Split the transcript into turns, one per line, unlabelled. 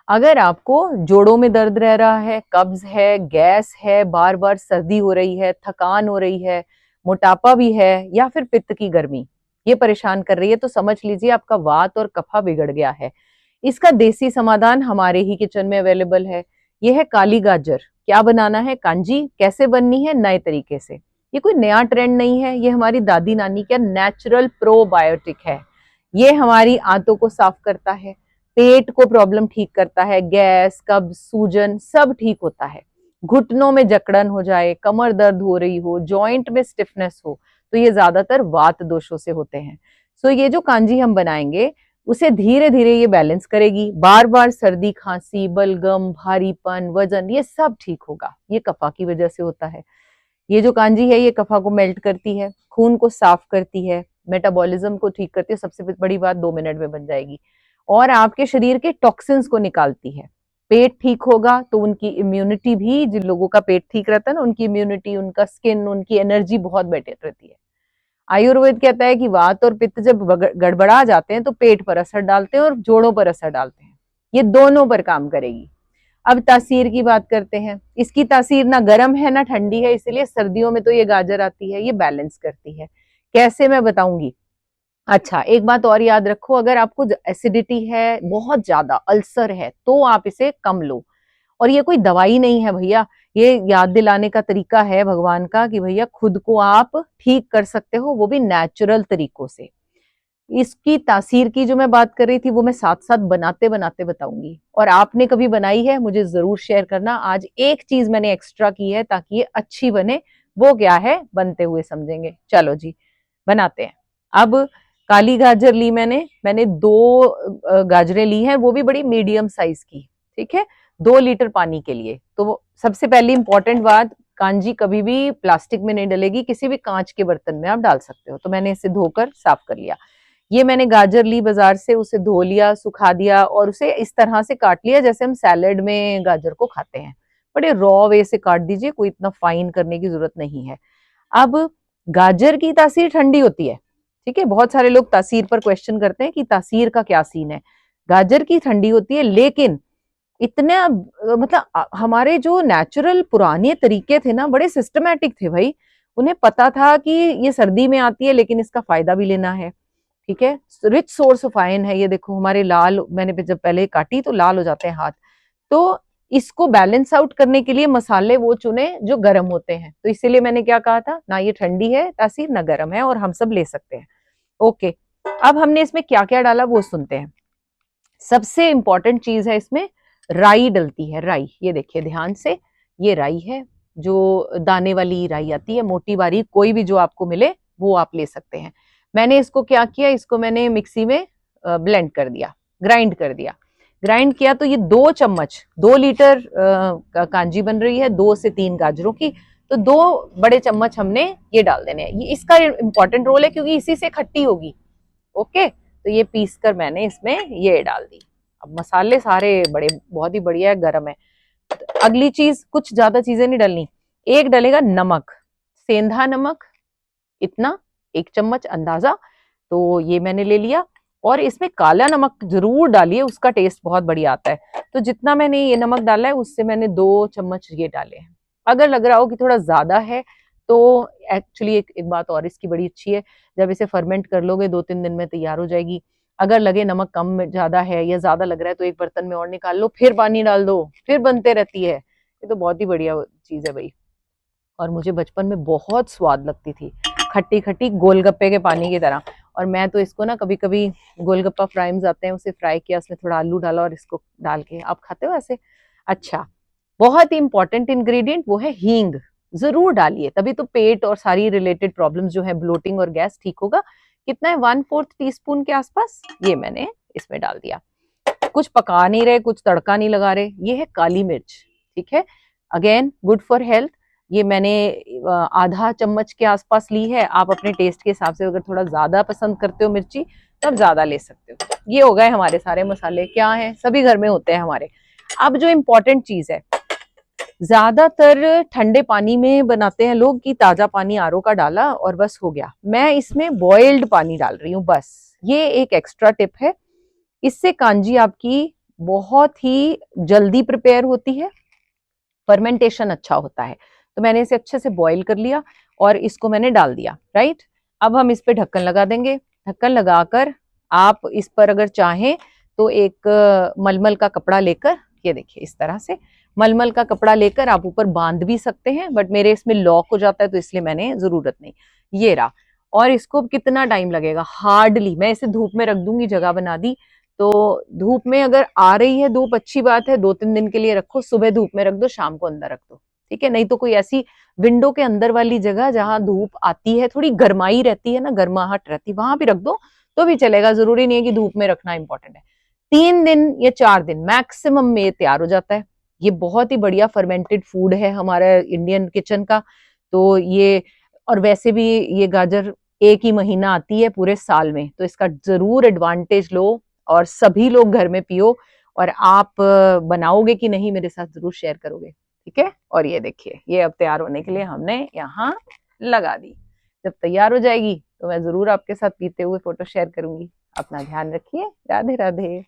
अगर आपको जोड़ों में दर्द रह रहा है, कब्ज है, गैस है, बार बार सर्दी हो रही है, थकान हो रही है, मोटापा भी है, या फिर पित्त की गर्मी ये परेशान कर रही है, तो समझ लीजिए आपका वात और कफा बिगड़ गया है। इसका देसी समाधान हमारे ही किचन में अवेलेबल है। यह है काली गाजर। क्या बनाना है? कांजी कैसे बननी है नए तरीके से। ये कोई नया ट्रेंड नहीं है, ये हमारी दादी नानी का नेचुरल प्रोबायोटिक है। ये हमारी आंतों को साफ करता है, पेट को प्रॉब्लम ठीक करता है, गैस, कब्ज, सूजन सब ठीक होता है। घुटनों में जकड़न हो जाए, कमर दर्द हो रही हो, जॉइंट में स्टिफनेस हो, तो ये ज्यादातर वात दोषों से होते हैं। सो ये जो कांजी हम बनाएंगे उसे धीरे धीरे ये बैलेंस करेगी। बार बार सर्दी, खांसी, बलगम, भारीपन, वजन, ये सब ठीक होगा। ये कफा की वजह से होता है। ये जो कांजी है ये कफा को मेल्ट करती है, खून को साफ करती है, मेटाबॉलिज्म को ठीक करती है। सबसे बड़ी बात 2 मिनट में बन जाएगी। और आपके शरीर के टॉक्सिन्स को निकालती है। पेट ठीक होगा तो उनकी इम्यूनिटी भी, जिन लोगों का पेट ठीक रहता है ना, उनकी इम्यूनिटी, उनका स्किन, उनकी एनर्जी बहुत बेटर रहती है। आयुर्वेद कहता है कि वात और पित्त जब गड़बड़ा जाते हैं तो पेट पर असर डालते हैं और जोड़ों पर असर डालते हैं। ये दोनों पर काम करेगी। अब तासीर की बात करते हैं। इसकी तासीर ना गर्म है ना ठंडी है, इसलिए सर्दियों में तो ये गाजर आती है, ये बैलेंस करती है। कैसे, मैं बताऊंगी। अच्छा, एक बात और याद रखो, अगर आपको एसिडिटी है, बहुत ज्यादा अल्सर है, तो आप इसे कम लो। और ये कोई दवाई नहीं है भैया, ये याद दिलाने का तरीका है भगवान का कि भैया खुद को आप ठीक कर सकते हो, वो भी नेचुरल तरीकों से। इसकी तासीर की जो मैं बात कर रही थी वो मैं साथ साथ बनाते बनाते बताऊंगी। और आपने कभी बनाई है मुझे जरूर शेयर करना। आज एक चीज मैंने एक्स्ट्रा की है ताकि ये अच्छी बने। वो क्या है, बनते हुए समझेंगे। चलो जी, बनाते हैं। अब काली गाजर ली मैंने 2 गाजरें ली हैं, वो भी बड़ी मीडियम साइज की। ठीक है, 2 लीटर पानी के लिए। तो सबसे पहली इंपॉर्टेंट बात, कांजी कभी भी प्लास्टिक में नहीं डलेगी, किसी भी कांच के बर्तन में आप डाल सकते हो। तो मैंने इसे धोकर साफ कर लिया। ये मैंने गाजर ली बाजार से, उसे धो लिया, सुखा दिया और उसे इस तरह से काट लिया जैसे हम सैलेड में गाजर को खाते हैं। बड़े रॉ वे से काट दीजिए, कोई इतना फाइन करने की जरूरत नहीं है। अब गाजर की तासीर ठंडी होती है। ठीक है, बहुत सारे लोग तासीर पर क्वेश्चन करते हैं कि तासीर का क्या सीन है। गाजर की ठंडी होती है, लेकिन इतने मतलब हमारे जो नेचुरल पुराने तरीके थे ना, बड़े सिस्टमैटिक थे भाई। उन्हें पता था कि ये सर्दी में आती है लेकिन इसका फायदा भी लेना है। ठीक है, रिच सोर्स ऑफ आयरन है ये। देखो हमारे लाल, मैंने जब पहले काटी तो लाल हो जाते हैं हाथ। तो इसको बैलेंस आउट करने के लिए मसाले वो चुने जो गर्म होते हैं। तो इसीलिए मैंने क्या कहा था, ना ये ठंडी है तासीर ना गर्म है, और हम सब ले सकते हैं। ओके, अब हमने इसमें क्या क्या डाला वो सुनते हैं। सबसे इंपॉर्टेंट चीज है इसमें, राई डलती है। राई, ये देखिए ध्यान से, ये राई है जो दाने वाली राई आती है, मोटी बारीक, कोई भी जो आपको मिले वो आप ले सकते हैं। मैंने इसको क्या किया, इसको मैंने मिक्सी में ब्लेंड कर दिया, ग्राइंड कर दिया। ग्राइंड किया तो ये 2 चम्मच, 2 लीटर कांजी बन रही है, 2 से 3 गाजरों की, तो 2 बड़े चम्मच हमने ये डाल देने हैं। ये इसका इंपॉर्टेंट रोल है क्योंकि इसी से खट्टी होगी। ओके, तो ये पीस कर मैंने इसमें ये डाल दी। अब मसाले सारे बड़े बहुत ही बढ़िया है, गरम है। अगली चीज, कुछ ज्यादा चीजें नहीं डालनी। एक डलेगा नमक, सेंधा नमक, इतना 1 चम्मच अंदाजा। तो ये मैंने ले लिया। और इसमें काला नमक जरूर डालिए, उसका टेस्ट बहुत बढ़िया आता है। तो जितना मैंने ये नमक डाला है उससे मैंने 2 चम्मच ये डाले हैं। अगर लग रहा हो कि थोड़ा ज्यादा है तो एक्चुअली एक बात और इसकी बड़ी अच्छी है, जब इसे फर्मेंट कर लोगे 2-3 दिन में तैयार हो जाएगी। अगर लगे नमक कम ज्यादा है या ज्यादा लग रहा है तो एक बर्तन में और निकाल लो, फिर पानी डाल दो, फिर बनते रहती है। ये तो बहुत ही बढ़िया चीज है भाई। और मुझे बचपन में बहुत स्वाद लगती थी, खट्टी खट्टी गोलगप्पे के पानी की तरह। और मैं तो इसको ना, कभी कभी गोलगप्पा फ्राइम्स आते हैं, उसे फ्राई किया, उसमें थोड़ा आलू डाला और इसको डाल के आप खाते हो ऐसे। अच्छा, बहुत ही इंपॉर्टेंट इंग्रेडिएंट वो है हींग। जरूर डालिए, तभी तो पेट और सारी रिलेटेड प्रॉब्लम्स जो है, ब्लोटिंग और गैस, ठीक होगा। कितना है, 1/4 टीस्पून के आसपास ये मैंने इसमें डाल दिया। कुछ पका नहीं रहे, कुछ तड़का नहीं लगा रहे। ये है काली मिर्च। ठीक है, अगेन गुड फॉर हेल्थ। ये मैंने आधा चम्मच के आसपास ली है। आप अपने टेस्ट के हिसाब से अगर थोड़ा ज्यादा पसंद करते हो मिर्ची, तब ज्यादा ले सकते हो। ये हो गए हमारे सारे मसाले, क्या है, सभी घर में होते हैं हमारे। अब जो इम्पोर्टेंट चीज है, ज्यादातर ठंडे पानी में बनाते हैं लोग कि ताजा पानी आरओ का डाला और बस हो गया। मैं इसमें बॉइल्ड पानी डाल रही हूँ बस। ये एक एक्स्ट्रा टिप है, इससे कांजी आपकी बहुत ही जल्दी प्रिपेयर होती है, फर्मेंटेशन अच्छा होता है। तो मैंने इसे अच्छे से बॉईल कर लिया और इसको मैंने डाल दिया, राइट। अब हम इस पे ढक्कन लगा देंगे। ढक्कन लगाकर आप इस पर अगर चाहें तो एक मलमल का कपड़ा लेकर, ये देखिए इस तरह से मलमल का कपड़ा लेकर आप ऊपर बांध भी सकते हैं, बट मेरे इसमें लॉक हो जाता है तो इसलिए मैंने जरूरत नहीं। ये रहा। और इसको कितना टाइम लगेगा, हार्डली मैं इसे धूप में रख दूंगी, जगह बना दी तो धूप में अगर आ रही है धूप अच्छी बात है, 2-3 दिन के लिए रखो, सुबह धूप में रख दो, शाम को अंदर रख दो, ठीक है। नहीं तो कोई ऐसी विंडो के अंदर वाली जगह जहां धूप आती है, थोड़ी गर्माई रहती है ना, गर्माहट रहती है, वहां भी रख दो तो भी चलेगा, जरूरी नहीं है कि धूप में रखना इंपॉर्टेंट है। 3 दिन या 4 दिन मैक्सिमम में ये तैयार हो जाता है। ये बहुत ही बढ़िया फर्मेंटेड फूड है हमारा इंडियन किचन का। तो ये, और वैसे भी ये गाजर एक ही महीना आती है पूरे साल में, तो इसका जरूर एडवांटेज लो और सभी लोग घर में पियो। और आप बनाओगे कि नहीं मेरे साथ जरूर शेयर करोगे, ठीक है। और ये देखिए ये अब तैयार होने के लिए हमने यहाँ लगा दी। जब तैयार हो जाएगी तो मैं जरूर आपके साथ पीते हुए फोटो शेयर करूंगी। अपना ध्यान रखिए। राधे राधे।